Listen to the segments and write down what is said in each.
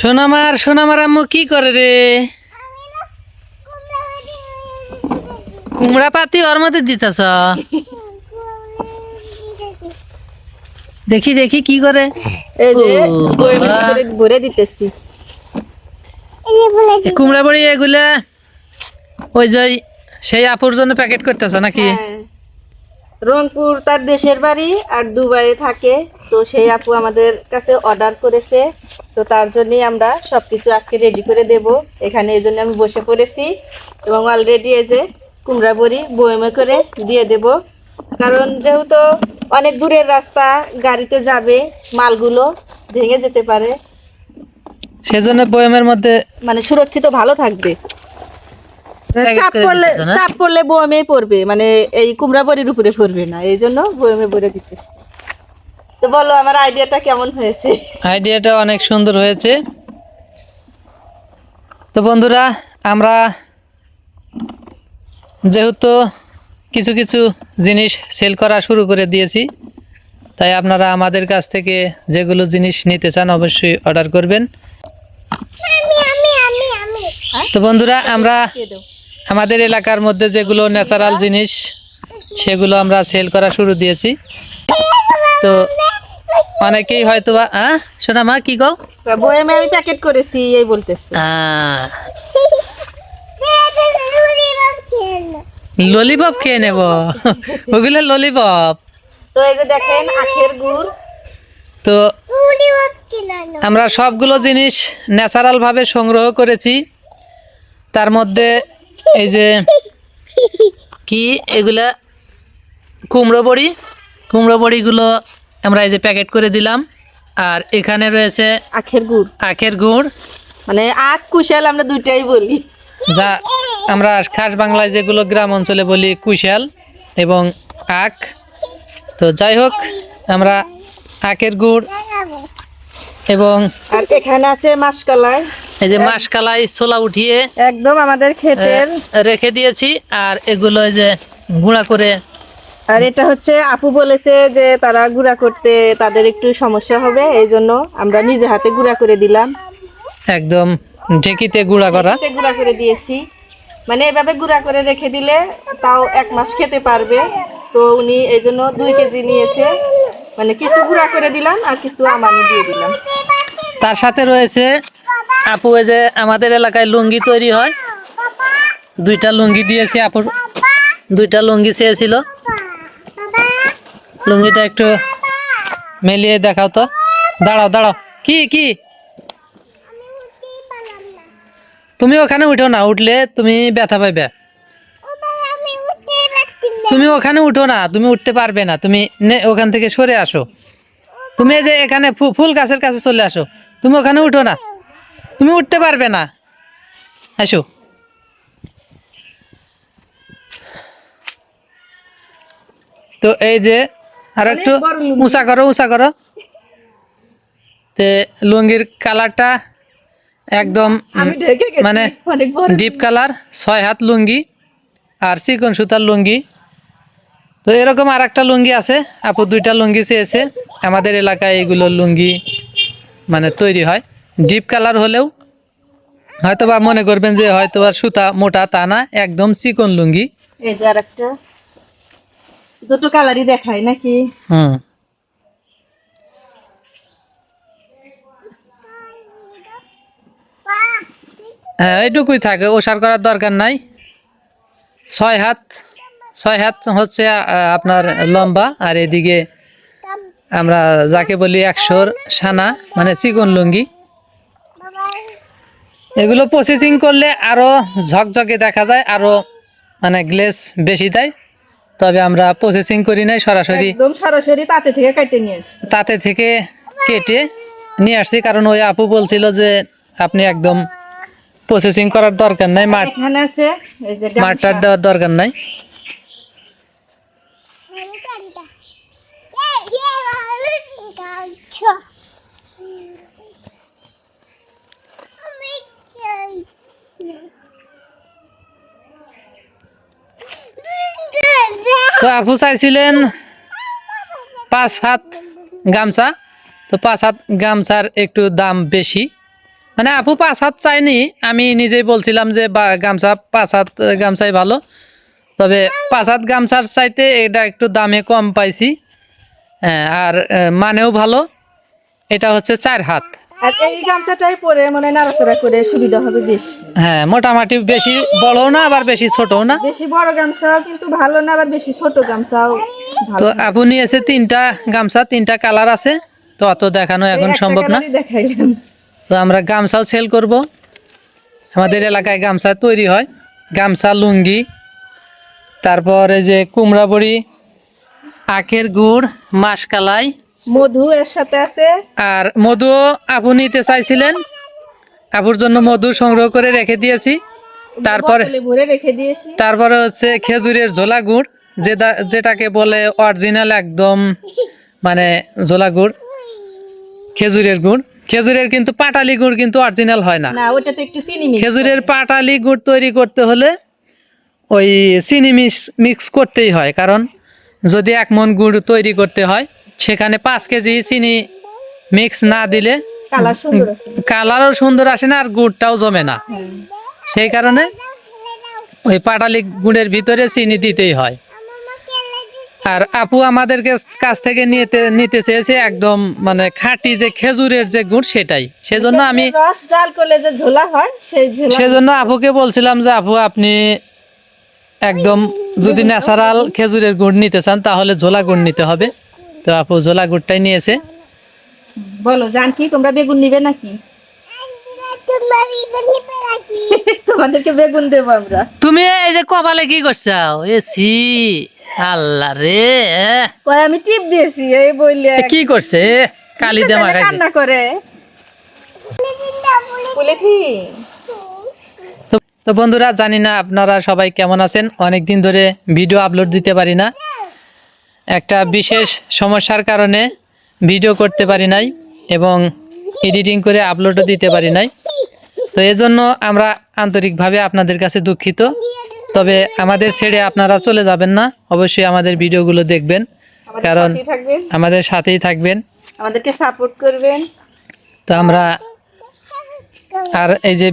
সোনামার আম্মু কি করে রে? কুমড়া পাতি ওর মধ্যে দিতেছ? দেখি দেখি কি করে। এই যে ও বয়মের বাবা। ভিতরে ভরে দিতেছি। কুমড়া বড়ি এগুলা ওই যে সেই আপুর জন্য প্যাকেট করতেছ নাকি? হ্যাঁ, রংপুর তার দেশের বাড়ি আর দুবাইয়ে থাকে, তো সেই আপু আমাদের কাছে অর্ডার করেছে, তো তার জন্যই আমরা সবকিছু আজকে রেডি করে দেব। এখানে এই জন্য আমি বসে পড়েছি এবং অলরেডি এই যে কুমড়া বড়ি বয়মে করে দিয়ে দেব, কারণ যেহেতু অনেক দূরের রাস্তা, গাড়িতে যাবে, মালগুলো ভেঙে যেতে পারে, সেজন্য বয়ামের মধ্যে মানে সুরক্ষিত ভালো থাকবে। প্যাকেট চাপ করে পড়লে দিতেছ না? চাপ পড়লে বয়ামেই পড়বে, মানে এই কুমড়া বড়ির উপরে পড়বে না, এই জন্য বয়ামে ভরে দিতেছি। তো বলো আমার আইডিয়াটা কেমন হয়েছে? আইডিয়াটা অনেক সুন্দর হয়েছে। তো বন্ধুরা, আমরা যেহেতু কিছু কিছু জিনিস সেল করা শুরু করে দিয়েছি, তাই আপনারা আমাদের কাছ থেকে যেগুলো জিনিস নিতে চান অবশ্যই অর্ডার করবেন। তো বন্ধুরা, আমরা আমাদের এলাকার মধ্যে যেগুলো ন্যাচারাল জিনিস সেগুলো আমরা সেল করা শুরু দিয়েছি। তো অনেকেই হয়তো শোনা মা কি কও? বয়ামে আমি প্যাকেট করেছি এই বলতেছি। ললিপপ খেয়ে নেব, ওগুলো ললিপপ। তো এই যে দেখেন আখের গুড়, তো আমরা সবগুলো জিনিস ন্যাচারাল ভাবে সংগ্রহ করেছি। তার মধ্যে এই যে কি এগুলা কুমড়ো বড়িগুলো আমরা এই যে প্যাকেট করে দিলাম। আর এখানে রয়েছে আখের গুড়, মানে আখ কুশাল আমরা দুইটাই বলি, যা আমরা খাস বাংলায় যেগুলো গ্রাম অঞ্চলে বলি কুশাল এবং আখ। তো যাই হোক, আমরা আখের গুড় এবং আর এখানে আছে মাসকালাই, এই যে মাসকালাই ছোলা উঠিয়ে একদম আমাদের ক্ষেতের। রেখে দিয়েছি। আর এগুলো এই যে গুঁড়া করে, আর এটা হচ্ছে আপু বলেছে যে তারা গুঁড়া করতে তাদের একটু সমস্যা হবে, এই জন্য আমরা নিজে হাতে গুঁড়া করে দিলাম, একদম ঢেকিতে গুঁড়া করা। গুঁড়া করে দিয়েছি। মানে এভাবে গুঁড়া করে রেখে দিলে তাও 1 মাস খেতে পারবে। তো উনি এই জন্য 2 কেজি নিয়েছে, মানে কিছু গুঁড়া করে দিলাম আর কিছু আমানি দিয়ে দিলাম। তার সাথে রয়েছে আপু এই যে আমাদের এলাকায় লুঙ্গি তৈরি হয়, 2টা লুঙ্গি দিয়েছি আপুর। 2টা লুঙ্গি চেয়েছিল, লুঙ্গিটা একটু মেলিয়ে দেখাও তো। দাঁড়াও দাঁড়াও, কি কি তুমি ওখানে উঠো না, উঠলে তুমি ব্যথা পাইবে। তুমি ওখানে উঠো না, তুমি উঠতে পারবে না, তুমি ওখান থেকে সরে আসো। তুমি এই যে এখানে ফুল গাছের কাছে চলে আসো, তুমি ওখানে উঠো না, তুমি উঠতে পারবে না, আসো। তো এই যে আর একটু উঁচা করো। তে লুঙ্গির কালারটা একদম মানে ডিপ কালার, 6 হাত লুঙ্গি আর চিকন সুতার লুঙ্গি। তো এরকম আর একটা লুঙ্গি আছে, আপু 2টা লুঙ্গি চেয়েছে। আমাদের এলাকায় এগুলো লুঙ্গি মানে তৈরি হয়, ডিপ কালার হলেও হয়তো বা মনে করবেন যে হয়তো আর সুতা মোটা, তা না, একদম চিকন লুঙ্গি। এই যে আরেকটা, দুটো কালারই দেখায় নাকি? হ্যাঁ, এইটুকুই থাকে, ওসার করার দরকার নাই। 6 হাত হচ্ছে আপনার লম্বা, আর এদিকে আমরা যাকে বলি 100 সানা, মানে চিকন লুঙ্গি। এগুলো প্রসেসিং করলে আরো ঝকঝকে দেখা যায়, আরো মানে গ্লেজ বেশি দেয়। তবে আমরা প্রসেসিং করি নাই, সরাসরি একদম সরাসরি তাতে থেকে কেটে নিয়ে আসছি। তাতে থেকে কেটে নিয়ে আসছি, কারণ ওই আপু বলছিল যে আপনি একদম প্রসেসিং করার দরকার নাই, এখানে আছে এই যে মারটার দেওয়ার দরকার নাই। তো আপু চাইছিলেন 5 হাত গামছা, তো 5 হাত গামছার একটু দাম বেশি, মানে আপু 5 হাত চাইনি, আমি নিজেই বলছিলাম যে গামছা 5 হাত গামছাই ভালো, তবে 5 হাত গামছার চাইতে এটা একটু দামে কম পাইছি। হ্যাঁ, আর মানেও ভালো। এটা হচ্ছে 4 হাত। আর এই গামছাটাই পরে মানে নাড়াচাড়া করে সুবিধা হবে বেশি। হ্যাঁ, মোটামুটি বেশি বড়ও না আবার বেশি ছোটও না। বেশি বড় গামছাও কিন্তু ভালো না, আবার বেশি ছোট গামছাও ভালো তো না। আপু নিয়েছে 3টা গামছা, 3টা কালার আছে, তো অত দেখানো এখন একটা সম্ভব না। কালারই দেখাইলাম। তো আমরা গামছাও সেল করব। আমাদের এলাকায় গামছা তৈরি হয়, গামছা, লুঙ্গি, তারপর এই যে কুমড়া বড়ি, আখের গুড়, মাসকালাই, মধু এর সাথে আছে। আর মধুও আপু নিতে চাইছিলেন, আপুর জন্য মধু সংগ্রহ করে রেখে দিয়েছি। তারপরে বোতলে ভরে রেখে দিয়েছি। তারপরে হচ্ছে খেজুরের ঝোলা গুড়, যেটাকে বলে অরিজিনাল একদম মানে ঝোলা গুড়, খেজুরের গুড়। খেজুরের কিন্তু পাটালি গুড় কিন্তু অরিজিনাল হয় না। না, ওটাতে একটু চিনি মিক্স। খেজুরের পাটালি গুড় তৈরি করতে হলে ওই চিনি মিক্স করতেই হয়, কারণ যদি 1 মণ গুড় তৈরি করতে হয় সেখানে 5 কেজি চিনি মিক্স না দিলে কালার সুন্দর আছে। কালারও সুন্দর আসে না, আর গুড়টাও জমে না। সেই কারণে ওই পাটালি গুড়ের ভিতরে চিনি দিতেই হয়। আর আপু আমাদের কাছ থেকে নিতে চেয়েছে একদম মানে খাঁটি যে খেজুরের যে গুড় সেটাই। সেজন্য আমি রস জাল করলে যে ঝোলা হয় সেই ঝোলা। সেজন্য আপুকে বলছিলাম যে আপু আপনি একদম যদি ন্যাচারাল খেজুরের গুড় নিতে চান তাহলে ঝোলা গুড় নিতে হবে। তো আপু ঝোলা গুড়টাই নিয়েছে। বলো জান কি তোমরা বেগুন নিবে নাকি? তোমাদেরকে বেগুন দেবো আমরা। তুমি এই যে কপালে কি করছাও? এসি আল্লাহ রে, কয় আমি টিপ দিয়েছি এই বইলে কি করছে? কালি দে মাখাইছে। কান্না করে বলেছি। তো বন্ধুরা, জানি না আপনারা সবাই কেমন আছেন। অনেক দিন ধরে ভিডিও আপলোড দিতে পারি না, একটা বিশেষ সমস্যার কারণে ভিডিও করতে পারি নাই এবং এডিটিং করে আপলোডও দিতে পারি নাই। তো এজন্য আমরা আন্তরিকভাবে আপনাদের কাছে দুঃখিত। তবে আমাদের ছেড়ে আপনারা চলে যাবেন না, অবশ্যই আমাদের ভিডিওগুলো দেখবেন, কারণ আমাদের সাথেই থাকবেন, আমাদেরকে সাপোর্ট করবেন। তো আমরা আর এই যে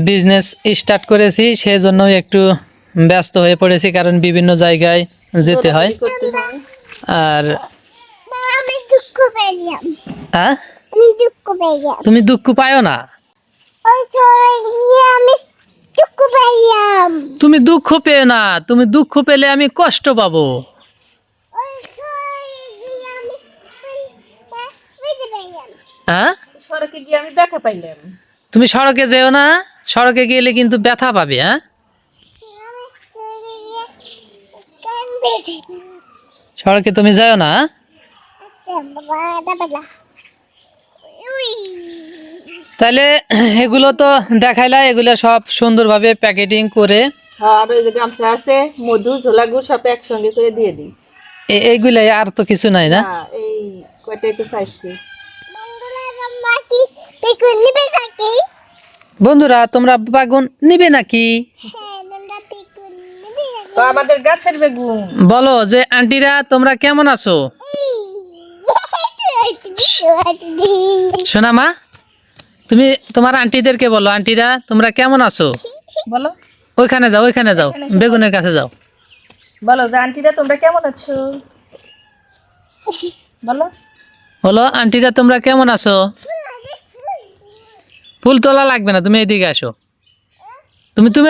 বিজনেস স্টার্ট করেছি সেই জন্য একটু ব্যস্ত হয়ে পড়েছি, কারণ বিভিন্ন জায়গায় যেতে হয়। আর হ্যাঁ, তুমি দুঃখ পাও না, তুমি দুঃখ পেও না, তুমি দুঃখ পেলে আমি কষ্ট পাবো। হ্যাঁ, সড়কে গিয়ে আমি ব্যথা পাইলাম। তুমি সড়কে যেও না, সড়কে গেলে কিন্তু ব্যথা পাবে। হ্যাঁ, সড়কে তুমি যাও না। তাহলে এগুলো তো দেখাইলা, এগুলো সব সুন্দরভাবে প্যাকেটিং করে। আর ওই যে গামছা আছে, মধু, ঝোলা গুড় সব একসঙ্গে করে দিয়ে দিই। এইগুলাই, আর তো কিছু নাই না? এই কয়টাই তো চাইছি। বন্ধুরা, তোমরা বেগুন নিবে নাকি? তো আমাদের গাছের বেগুন। বলো যে আন্টিরা তোমরা কেমন আছো? শোনা মা, তুমি তোমার আন্টিদেরকে বলো, আন্টিরা তোমরা কেমন আছো? বলো, ওইখানে যাও, ওইখানে যাও, বেগুনের কাছে যাও। বলো যে আন্টিরা তোমরা কেমন আছো? বলো, বলো আন্টিরা তোমরা কেমন আছো? ফুল তোলা লাগবে না, তুমি এদিকে আসো। তুমি তুমি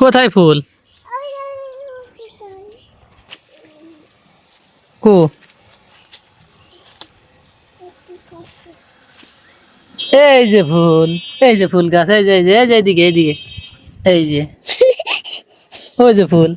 কোথায় ফুল? কো এই যে ফুল, এই যে ফুল গাছ, এই যে এইদিকে এইদিকে, এই যে ওই যে ফুল।